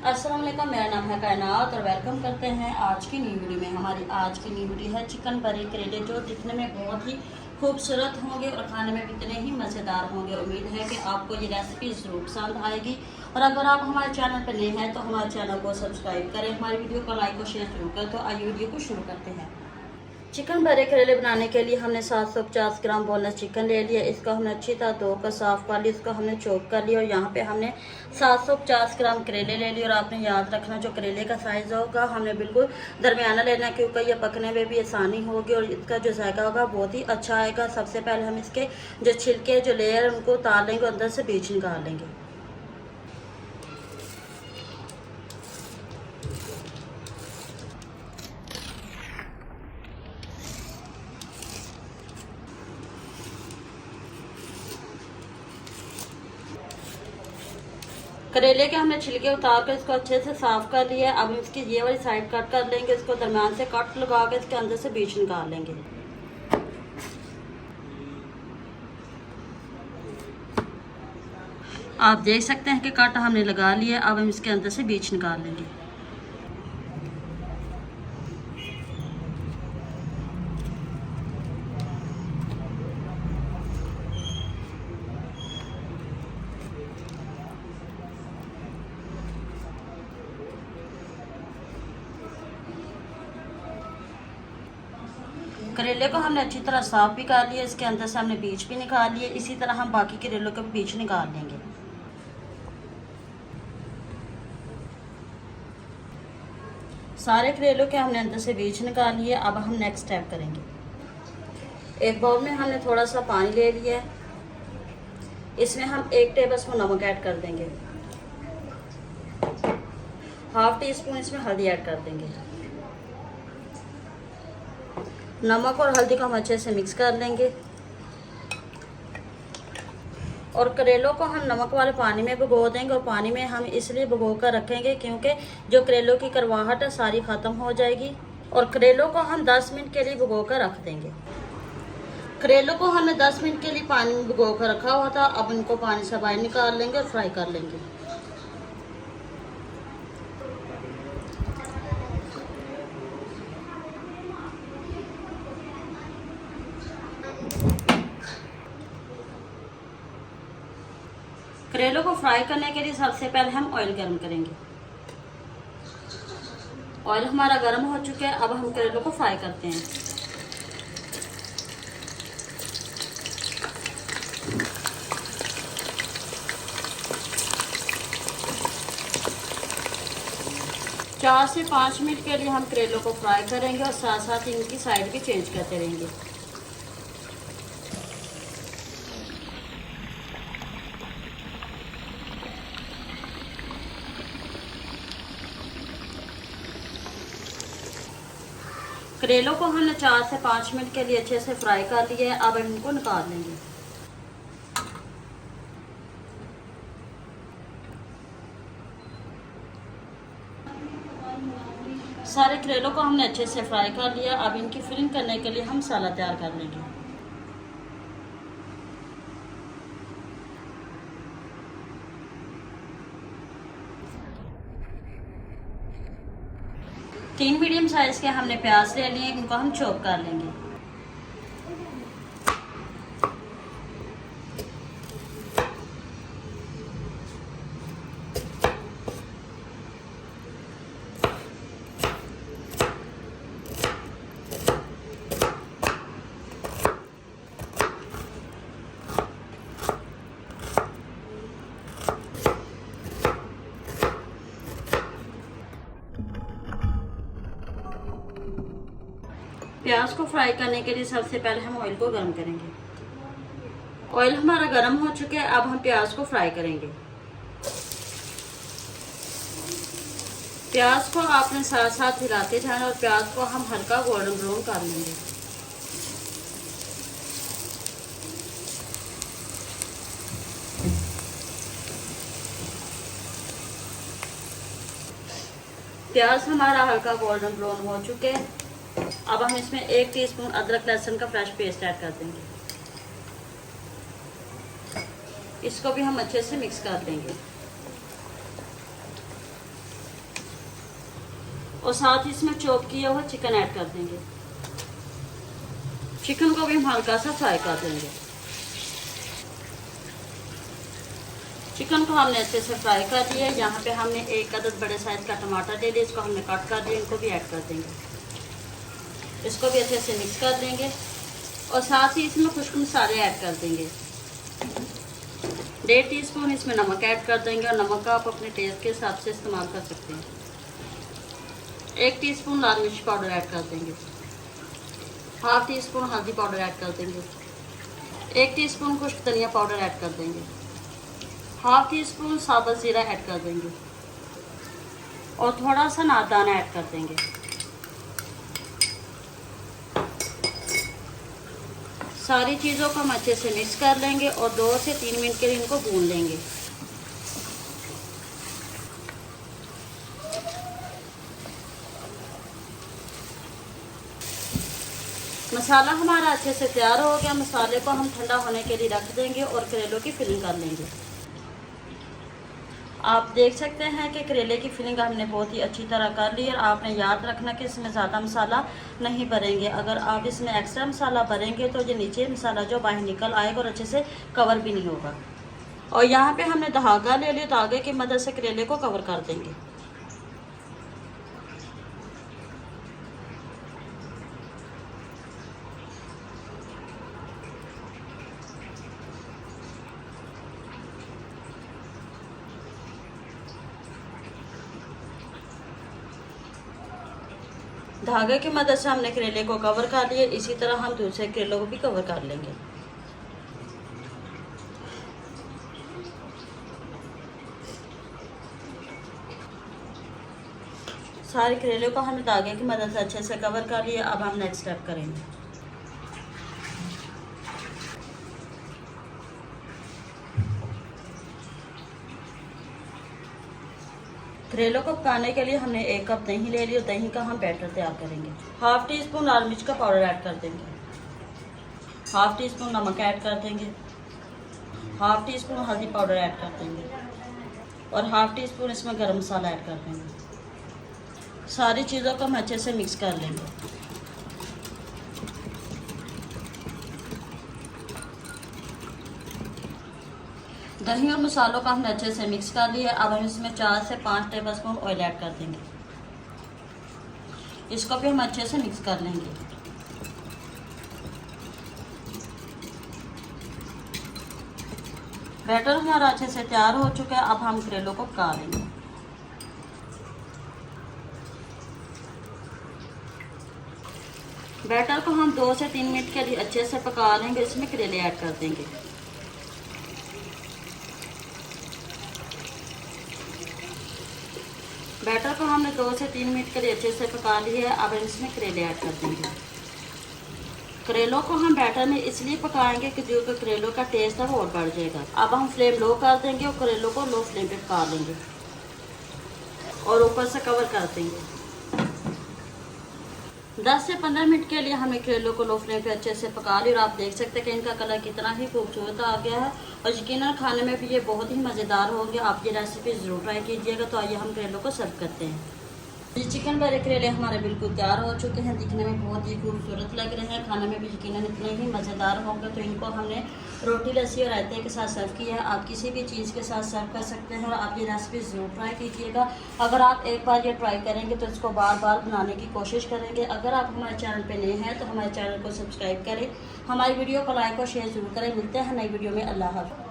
अस्सलाम वालेकुम, मेरा नाम है कायनात और वेलकम करते हैं आज की न्यू वीडियो में। हमारी आज की न्यू वीडियो है चिकन भरे करेले, जो दिखने में बहुत ही खूबसूरत होंगे और खाने में भी इतने ही मज़ेदार होंगे। उम्मीद है कि आपको ये रेसिपी ज़रूर पसंद आएगी। और अगर आप हमारे चैनल पर नए हैं तो हमारे चैनल को सब्सक्राइब करें, हमारी वीडियो को लाइक और शेयर जरूर करें। तो आइए वीडियो को शुरू करते हैं। चिकन भरे करेले बनाने के लिए हमने 750 ग्राम बोनलेस चिकन ले लिया। इसको हमने अच्छी तरह धोकर साफ़ कर लिया, इसको हमने चॉप कर लिया। और यहाँ पे हमने 750 ग्राम करेले ले लिए। और आपने याद रखना जो करेले का साइज़ होगा हमने बिल्कुल दरमियाना लेना, क्योंकि ये पकने में भी आसानी होगी और इसका जो जायका होगा बहुत ही अच्छा आएगा। सबसे पहले हम इसके जो छिलके जो लेयर उनको उतार लेंगे और अंदर से बीज निकाल लेंगे। करेले के हमने छिलके उतार कर इसको अच्छे से साफ कर लिया है। अब इसकी ये वाली साइड कट कर लेंगे, इसको दरम्यान से कट लगा के इसके अंदर से बीज निकाल लेंगे। आप देख सकते हैं कि कट हमने लगा लिया। अब हम इसके अंदर से बीज निकाल लेंगे। करेले को हमने अच्छी तरह साफ भी कर लिया, इसके अंदर से हमने बीज भी निकाल लिए। इसी तरह हम बाकी करेलों के भी बीज निकाल लेंगे। सारे करेलों के हमने अंदर से बीज निकाल लिए। अब हम नेक्स्ट स्टेप करेंगे। एक बाउल में हमने थोड़ा सा पानी ले लिया है, इसमें हम 1 टेबलस्पून नमक ऐड कर देंगे। हाफ टी स्पून इसमें हल्दी ऐड कर देंगे। नमक और हल्दी को हम अच्छे से मिक्स कर लेंगे। और करेलों को हम नमक वाले पानी में भिगो देंगे। और पानी में हम इसलिए भिगो कर रखेंगे क्योंकि जो करेलों की कड़वाहट है सारी ख़त्म हो जाएगी। और करेलों को हम 10 मिनट के लिए भिगो कर रख देंगे। करेलों को हमने 10 मिनट के लिए पानी में भिगो कर रखा हुआ था। अब इनको पानी से बाहर निकाल लेंगे और फ्राई कर लेंगे। करेलों को फ्राई करने के लिए सबसे पहले हम ऑयल गर्म करेंगे। ऑयल हमारा गर्म हो चुका है। अब हम करेलों को फ्राई करते हैं। चार से 5 मिनट के लिए हम करेलों को फ्राई करेंगे और साथ साथ इनकी साइड भी चेंज करते रहेंगे। करेलों को हमने 4 से 5 मिनट के लिए अच्छे से फ्राई कर लिया है। अब हम इनको निकाल लेंगे। सारे करेलों को हमने अच्छे से फ्राई कर लिया। अब इनकी फिलिंग करने के लिए हम मसाला तैयार कर लेंगे। तीन मीडियम साइज़ के हमने प्याज ले लिए, इनको हम चॉप कर लेंगे। प्याज को फ्राई करने के लिए सबसे पहले हम ऑयल को गर्म करेंगे। ऑयल हमारा गर्म हो चुका है। अब हम प्याज को फ्राई करेंगे। प्याज को आपने साथ साथ हिलाते जाना और प्याज को हम हल्का गोल्डन ब्राउन कर लेंगे। प्याज हमारा हल्का गोल्डन ब्राउन हो चुके हैं। अब हम इसमें 1 टीस्पून अदरक लहसुन का फ्रेश पेस्ट ऐड कर देंगे। इसको भी हम अच्छे से मिक्स कर देंगे। और साथ ही इसमें चॉप किया हुआ चिकन ऐड कर देंगे। चिकन को भी हम हल्का सा फ्राई कर देंगे। चिकन को हमने अच्छे से फ्राई कर दिया। यहाँ पे हमने एक अदद बड़े साइज का टमाटर ले लिया, इसको हमने कट कर दिया, इनको भी ऐड कर देंगे। इसको भी अच्छे से मिक्स कर देंगे और साथ ही इसमें खुश्क मसाले ऐड कर देंगे। 1.5 टीस्पून इसमें नमक ऐड कर देंगे और नमक का आप अपने टेस्ट के हिसाब से इस्तेमाल कर सकते हैं। 1 टीस्पून लाल मिर्च पाउडर ऐड कर देंगे। ½ टीस्पून हल्दी पाउडर ऐड कर देंगे। 1 टीस्पून खुश्क धनिया पाउडर ऐड कर देंगे। ½ टीस्पून साबुत ज़ीरा ऐड कर देंगे और थोड़ा सा नादाना ऐड कर देंगे। सारी चीज़ों को हम अच्छे से मिक्स कर लेंगे और 2 से 3 मिनट के लिए इनको भून लेंगे। मसाला हमारा अच्छे से तैयार हो गया। मसाले को हम ठंडा होने के लिए रख देंगे और करेलों की फिलिंग कर लेंगे। आप देख सकते हैं कि करेले की फिलिंग हमने बहुत ही अच्छी तरह कर ली। और आपने याद रखना कि इसमें ज़्यादा मसाला नहीं भरेंगे। अगर आप इसमें एक्स्ट्रा मसाला भरेंगे तो ये नीचे मसाला जो बाहर निकल आएगा और अच्छे से कवर भी नहीं होगा। और यहाँ पे हमने धागा ले लिया, धागे की मदद से करेले को कवर कर देंगे। धागे की मदद से हमने करेले को कवर कर लिया। इसी तरह हम दूसरे करेलों को भी कवर कर लेंगे। सारे करेले को हमने धागे की मदद से अच्छे से कवर कर लिया। अब हम नेक्स्ट स्टेप करेंगे। करेलों को पकाने के लिए हमने 1 कप दही ले लिया। दही का हम बैटर तैयार करेंगे। ½ टीस्पून लाल मिर्च का पाउडर ऐड कर देंगे। ½ टीस्पून नमक ऐड कर देंगे। ½ टीस्पून हल्दी पाउडर ऐड कर देंगे और ½ टीस्पून इसमें गरम मसाला ऐड कर देंगे। सारी चीज़ों को हम अच्छे से मिक्स कर लेंगे। दही और मसालों का हमने अच्छे से मिक्स कर लिया। अब हम इसमें 4 से 5 टेबलस्पून ऑयल ऐड कर देंगे। इसको भी हम अच्छे से मिक्स कर लेंगे। बैटर हमारा अच्छे से तैयार हो चुका है। अब हम करेलों को पका लेंगे। बैटर को हम 2 से 3 मिनट के लिए अच्छे से पका लेंगे। इसमें करेले ऐड कर देंगे। बैटर को हमने 2 से 3 मिनट के लिए अच्छे से पका लिया है। अब हम इसमें करेले ऐड कर देंगे। करेलों को हम बैटर में इसलिए पकाएंगे कि जो करेलों का टेस्ट है वो और बढ़ जाएगा। अब हम फ्लेम लो कर देंगे और करेलों को लो फ्लेम पे पका लेंगे और ऊपर से कवर कर देंगे। 10 से 15 मिनट के लिए हमें करेलों को लो फ्लेम पे अच्छे से पका लिया। और आप देख सकते हैं कि इनका कलर कितना ही खूबसूरत आ गया है और यकीनन खाने में भी ये बहुत ही मज़ेदार होंगे। आप ये रेसिपी ज़रूर ट्राई कीजिएगा। तो आइए हम करेलों को सर्व करते हैं। ये चिकन भरे करेले हमारे बिल्कुल तैयार हो चुके हैं। दिखने में बहुत ही खूबसूरत लग रहे हैं, खाने में भी यकीनन इतने ही मज़ेदार होंगे। तो इनको हमने रोटी, लस्सी और रायते के साथ सर्व किया है। आप किसी भी चीज़ के साथ सर्व कर सकते हैं और आप ये रेसिपी ज़रूर ट्राई कीजिएगा। अगर आप एक बार ये ट्राई करेंगे तो इसको बार बार बनाने की कोशिश करेंगे। अगर आप हमारे चैनल पर नए हैं तो हमारे चैनल को सब्सक्राइब करें, हमारी वीडियो को लाइक और शेयर ज़रूर करें। मिलते हैं नई वीडियो में। अल्लाह हाफ़िज़।